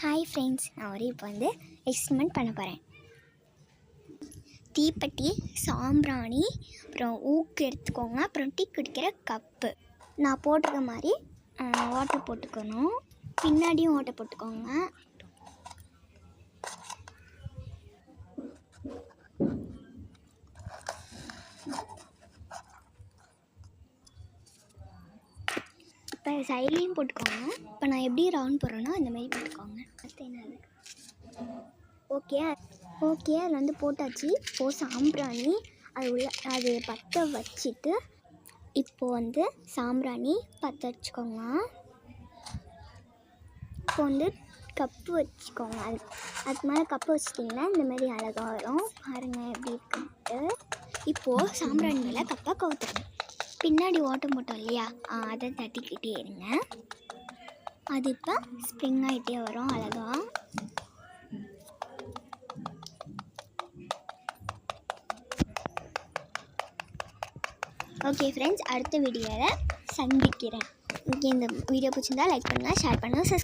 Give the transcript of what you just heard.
Hi friends, நான் இப்போ experiment பண்ண போகிறேன். தீப்பெட்டி, சாம்பிராணி, அப்புறம் ஊக்கு எடுத்துக்கோங்க. அப்புறம் டீ குடிக்கிற கப்பு. நான் போட்டிருக்க மாதிரி ஓட்டை போட்டுக்கணும். பின்னாடியும் ஓட்டை போட்டுக்கோங்க. இப்போ சைட்லேயும் போட்டுக்கோங்க. இப்போ நான் எப்படி ரவுண்ட் போடுறேன்னா இந்த மாதிரி போட்டுக்கோங்க. ஓகே அதில் போட்டாச்சு. இப்போது சாம்பிராணி அது பற்ற வச்சுட்டு இப்போது சாம்பிராணி பற்ற வச்சுக்கோங்க. இப்போ கப்பு வச்சுக்கோங்க. அதுக்கு மேலே கப்பு வச்சிட்டிங்கன்னா இந்த மாதிரி அழகாக வரும். பாருங்கள் எப்படி இருக்குன்ட்டு. இப்போது சாம்பிராணி மேலே கப்பை கவுத்துக்கணும். பின்னாடி ஓட்டம் போட்டோம் இல்லையா, அதை தட்டிக்கிட்டே இருங்க. அது இப்போ ஸ்ப்ரிங் ஆகிட்டே வரும் அழகாக. ஓகே ஃப்ரெண்ட்ஸ், அடுத்த வீடியோவில் சந்திக்கிறேன். இந்த வீடியோ பிடிச்சிருந்தா லைக் பண்ணுங்கள், ஷேர் பண்ணுங்கள், சப்ஸ்கிரைப்